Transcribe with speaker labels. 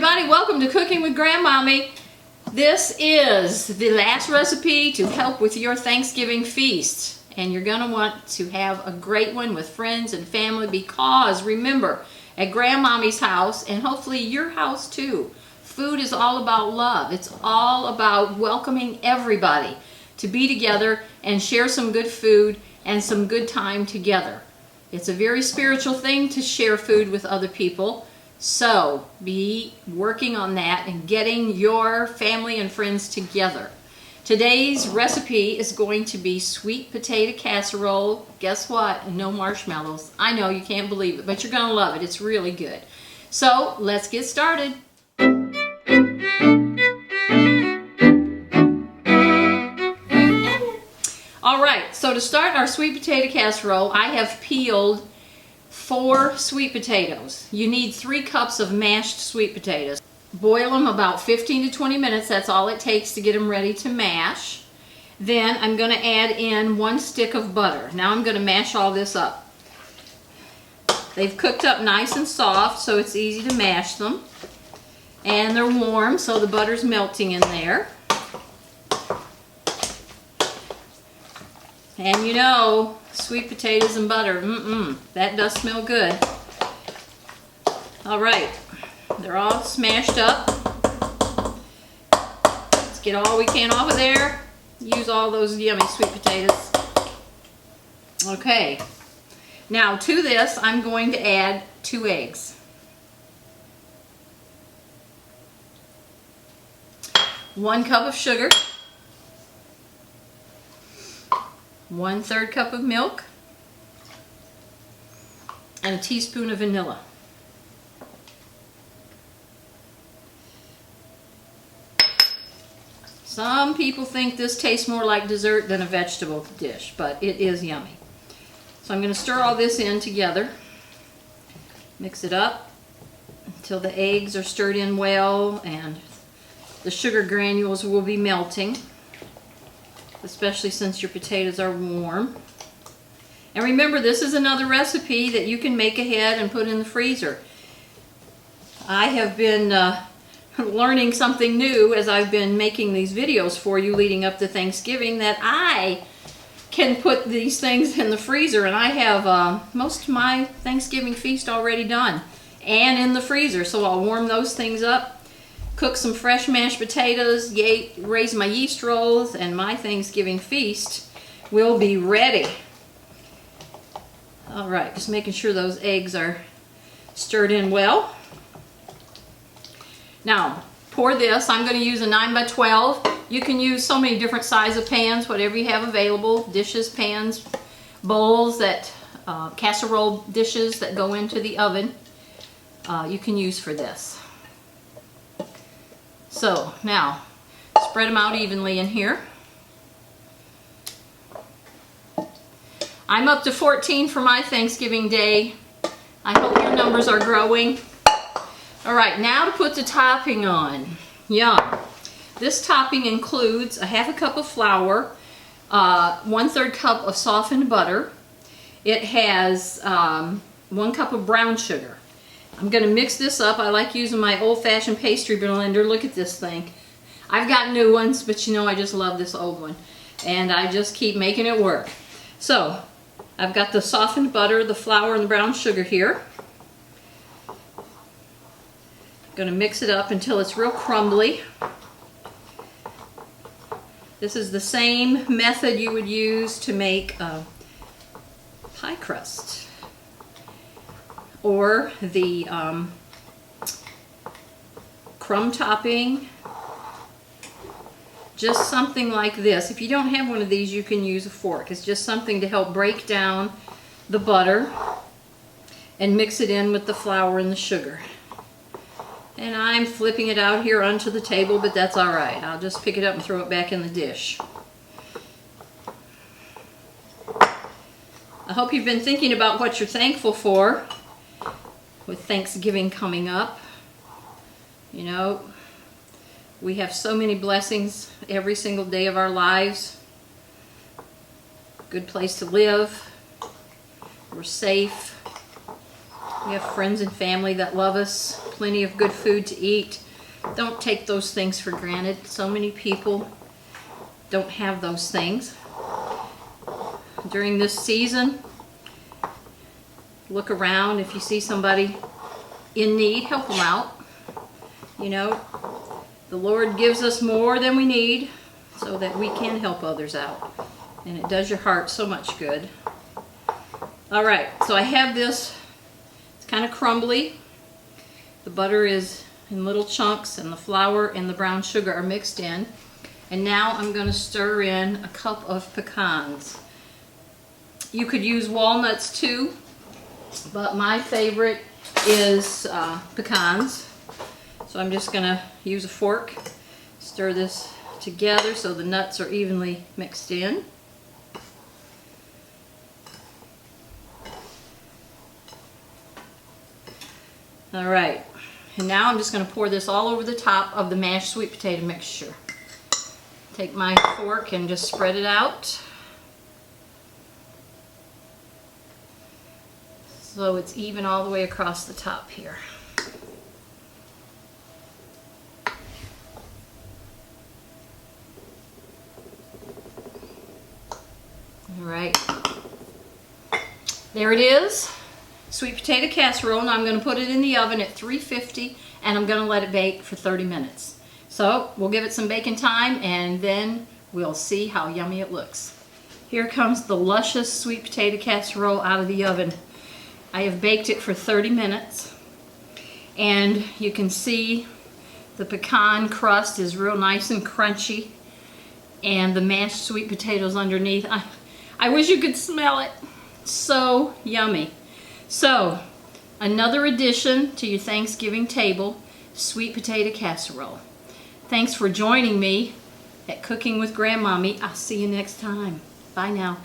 Speaker 1: everybody, welcome to Cooking with Grandmommy. This is the last recipe to help with your Thanksgiving feast. And you're going to want to have a great one with friends and family because remember, at Grandmommy's house, and hopefully your house too, food is all about love. It's all about welcoming everybody to be together and share some good food and some good time together. It's a very spiritual thing to share food with other people. So be working on that and getting your family and friends together. Today's recipe is going to be sweet potato casserole. Guess what? No marshmallows. I know you can't believe it, but you're going to love it. It's really good. So let's get started. All right, so to start our sweet potato casserole, I have peeled 4 sweet potatoes. You need 3 cups of mashed sweet potatoes. Boil them about 15 to 20 minutes. That's all it takes to get them ready to mash. Then I'm going to add in 1 stick of butter. Now I'm going to mash all this up. They've cooked up nice and soft, so it's easy to mash them. And they're warm, so the butter's melting in there. And you know, sweet potatoes and butter, that does smell good. All right, they're all smashed up. Let's get all we can off of there. Use all those yummy sweet potatoes. Okay, now to this, I'm going to add 2 eggs. 1 cup of sugar. 1/3 cup of milk and a teaspoon of vanilla. Some people think this tastes more like dessert than a vegetable dish, but it is yummy. So I'm going to stir all this in together. Mix it up until the eggs are stirred in well and the sugar granules will be melting, especially since your potatoes are warm. And remember, this is another recipe that you can make ahead and put in the freezer. I have been learning something new as I've been making these videos for you leading up to Thanksgiving, that I can put these things in the freezer, and I have most of my Thanksgiving feast already done and in the freezer. So I'll warm those things up, cook some fresh mashed potatoes, raise my yeast rolls, and my Thanksgiving feast will be ready. All right, just making sure those eggs are stirred in well. Now, pour this. I'm going to use a 9 by 12. You can use so many different size of pans, whatever you have available. Dishes, pans, bowls, casserole dishes that go into the oven, you can use for this. So now, spread them out evenly in here. I'm up to 14 for my Thanksgiving day. I hope your numbers are growing. All right, now to put the topping on. Yum. This topping includes a 1/2 cup of flour, 1/3 cup of softened butter. It has 1 cup of brown sugar. I'm going to mix this up. I like using my old-fashioned pastry blender. Look at this thing. I've got new ones, but you know I just love this old one. And I just keep making it work. So, I've got the softened butter, the flour, and the brown sugar here. I'm going to mix it up until it's real crumbly. This is the same method you would use to make pie crust, or the crumb topping, just something like this. If you don't have one of these, you can use a fork. It's just something to help break down the butter and mix it in with the flour and the sugar. And I'm flipping it out here onto the table, but that's all right. I'll just pick it up and throw it back in the dish. I hope you've been thinking about what you're thankful for with Thanksgiving coming up. You know, we have so many blessings every single day of our lives. Good place to live. We're safe. We have friends and family that love us. plenty of good food to eat. Don't take those things for granted. So many people don't have those things. During this season, look around. If you see somebody in need, help them out. You know, the Lord gives us more than we need so that we can help others out. And it does your heart so much good. All right, so I have this. It's kind of crumbly. The butter is in little chunks and the flour and the brown sugar are mixed in. And now I'm going to stir in a cup of pecans. You could use walnuts too, but my favorite is pecans. So I'm just going to use a fork, stir this together so the nuts are evenly mixed in. All right, and now I'm just going to pour this all over the top of the mashed sweet potato mixture. Take my fork and just spread it out so it's even all the way across the top here. All right, there it is. Sweet potato casserole. Now I'm going to put it in the oven at 350 and I'm going to let it bake for 30 minutes. So we'll give it some baking time and then we'll see how yummy it looks. Here comes the luscious sweet potato casserole out of the oven. I have baked it for 30 minutes and you can see the pecan crust is real nice and crunchy and the mashed sweet potatoes underneath. I wish you could smell it. So yummy. So, another addition to your Thanksgiving table, sweet potato casserole. Thanks for joining me at Cooking with Grandmommy. I'll see you next time. Bye now.